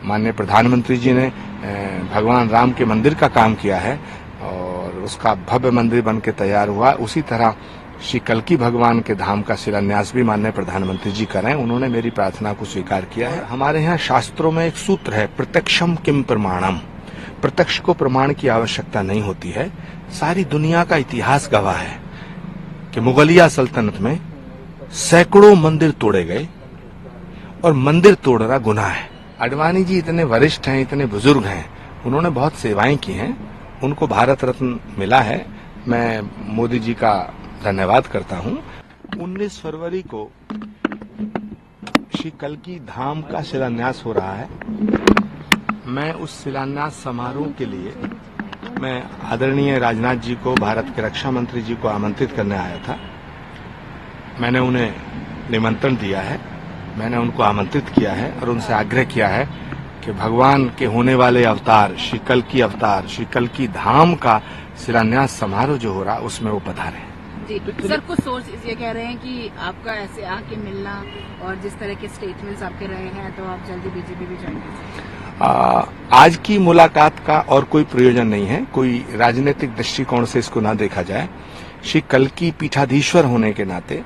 माननीय प्रधानमंत्री जी ने भगवान राम के मंदिर का काम किया है और उसका भव्य मंदिर बन के तैयार हुआ। उसी तरह श्री कल्की भगवान के धाम का शिलान्यास भी माननीय प्रधानमंत्री जी करें। उन्होंने मेरी प्रार्थना को स्वीकार किया है। हमारे यहाँ शास्त्रों में एक सूत्र है, प्रत्यक्षम किम प्रमाणम। प्रत्यक्ष को प्रमाण की आवश्यकता नहीं होती है। सारी दुनिया का इतिहास गवाह है कि मुगलिया सल्तनत में सैकड़ों मंदिर तोड़े गए और मंदिर तोड़ना गुनाह है। आडवाणी जी इतने वरिष्ठ हैं, इतने बुजुर्ग हैं, उन्होंने बहुत सेवाएं की हैं, उनको भारत रत्न मिला है। मैं मोदी जी का धन्यवाद करता हूं। 19 फरवरी को श्री कल्की धाम का शिलान्यास हो रहा है। मैं उस शिलान्यास समारोह के लिए मैं आदरणीय राजनाथ जी को, भारत के रक्षा मंत्री जी को आमंत्रित करने आया था। मैंने उन्हें निमंत्रण दिया है, मैंने उनको आमंत्रित किया है और उनसे आग्रह किया है कि भगवान के होने वाले अवतार श्री कल्की अवतार, श्री कल्की धाम का शिलान्यास समारोह जो हो रहा है उसमें वो पधारे। जी सर, कुछ सोर्स ये कह रहे हैं कि आपका ऐसे आके मिलना और जिस तरह के स्टेटमेंट्स आपके रहे हैं तो आप जल्दी बीजेपी भी ज्वाइन कर सकते। आज की मुलाकात का और कोई प्रयोजन नहीं है, कोई राजनीतिक दृष्टिकोण से इसको ना देखा जाए। श्री कल्की पीठाधीश्वर होने के नाते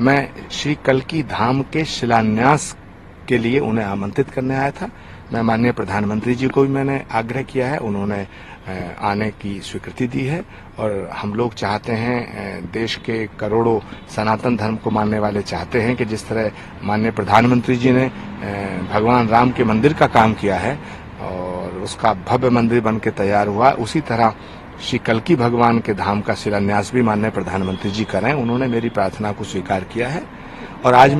मैं श्री कल्की धाम के शिलान्यास के लिए उन्हें आमंत्रित करने आया था। मैं माननीय प्रधानमंत्री जी को भी मैंने आग्रह किया है, उन्होंने आने की स्वीकृति दी है और हम लोग चाहते हैं, देश के करोड़ों सनातन धर्म को मानने वाले चाहते हैं कि जिस तरह माननीय प्रधानमंत्री जी ने भगवान राम के मंदिर का काम किया है और उसका भव्य मंदिर बन के तैयार हुआ, उसी तरह श्री कल्की भगवान के धाम का शिलान्यास भी माननीय प्रधानमंत्री जी करें। उन्होंने मेरी प्रार्थना को स्वीकार किया है और आज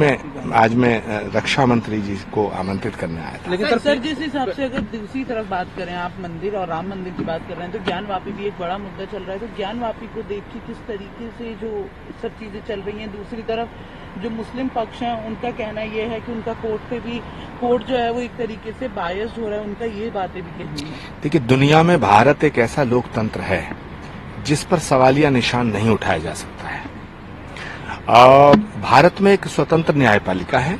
मैं रक्षा मंत्री जी को आमंत्रित करने आया था। लेकिन सर जिस हिसाब से अगर दूसरी तरफ बात करें, आप मंदिर और राम मंदिर की बात कर रहे हैं, तो ज्ञानवापी भी एक बड़ा मुद्दा चल रहा है। तो ज्ञानवापी को देख के किस तरीके से जो सब चीजें चल रही हैं, दूसरी तरफ जो मुस्लिम पक्ष है उनका कहना यह है कि उनका कोर्ट जो है वो एक तरीके से बायस्ड हो रहा है, उनका ये बातें भी कहनी है। देखिए, दुनिया में भारत एक ऐसा लोकतंत्र है जिस पर सवालिया निशान नहीं उठाया जा सकता है। भारत में एक स्वतंत्र न्यायपालिका है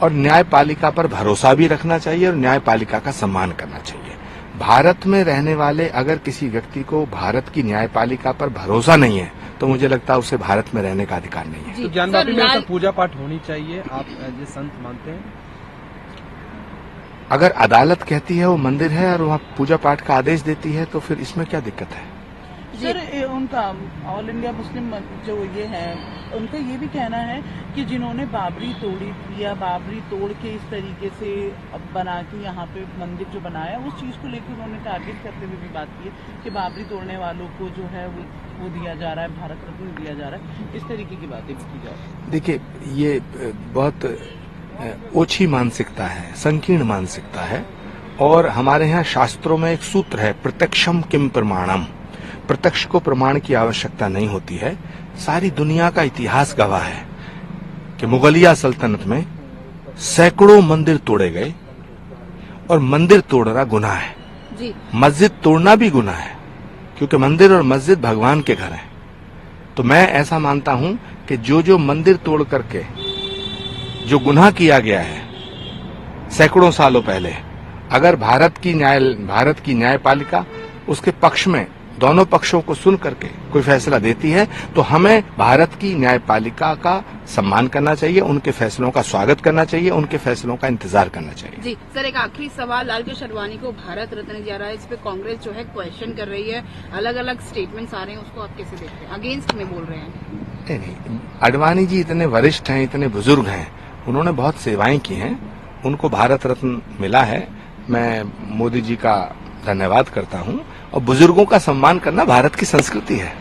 और न्यायपालिका पर भरोसा भी रखना चाहिए और न्यायपालिका का सम्मान करना चाहिए। भारत में रहने वाले अगर किसी व्यक्ति को भारत की न्यायपालिका पर भरोसा नहीं है तो मुझे लगता है उसे भारत में रहने का अधिकार नहीं है। तो ज्ञानवापी में ऐसा पूजा पाठ होनी चाहिए, आप एज ए संत मानते हैं? अगर अदालत कहती है वो मंदिर है और वहाँ पूजा पाठ का आदेश देती है तो फिर इसमें क्या दिक्कत है? सर उनका ऑल इंडिया मुस्लिम जो ये है, उनका ये भी कहना है कि जिन्होंने बाबरी तोड़ी या बाबरी तोड़ के इस तरीके से बना के यहाँ पे मंदिर जो बनाया, उस चीज को लेकर उन्होंने टारगेट करते हुए भी बात की है कि बाबरी तोड़ने वालों को जो है वो दिया जा रहा है, भारत रत्न दिया जा रहा है। इस तरीके की बातें भी की जा रही है। देखिए, ये बहुत ओछी मानसिकता है, संकीर्ण मानसिकता है और हमारे यहाँ शास्त्रों में एक सूत्र है, प्रत्यक्षम किम प्रमाणम। प्रत्यक्ष को प्रमाण की आवश्यकता नहीं होती है। सारी दुनिया का इतिहास गवाह है कि मुगलिया सल्तनत में सैकड़ों मंदिर तोड़े गए और मंदिर तोड़ना गुनाह है। जी। मस्जिद तोड़ना भी गुनाह है क्योंकि मंदिर और मस्जिद भगवान के घर हैं। तो मैं ऐसा मानता हूं कि जो मंदिर तोड़ करके जो गुनाह किया गया है सैकड़ों सालों पहले, अगर भारत की न्यायपालिका उसके पक्ष में दोनों पक्षों को सुन करके कोई फैसला देती है तो हमें भारत की न्यायपालिका का सम्मान करना चाहिए, उनके फैसलों का स्वागत करना चाहिए, उनके फैसलों का इंतजार करना चाहिए। जी सर, एक आखिरी सवाल, लालकृष्ण आडवाणी को भारत रत्न दिया रहा है, इस पे कांग्रेस जो है क्वेश्चन कर रही है, अलग अलग स्टेटमेंट्स आ रहे हैं, उसको आप कैसे देखते हैं? अगेंस्ट में बोल रहे हैं? नहीं, आडवाणी जी इतने वरिष्ठ हैं, इतने बुजुर्ग हैं, उन्होंने बहुत सेवाएं की हैं, उनको भारत रत्न मिला है। मैं मोदी जी का धन्यवाद करता हूं और बुजुर्गों का सम्मान करना भारत की संस्कृति है।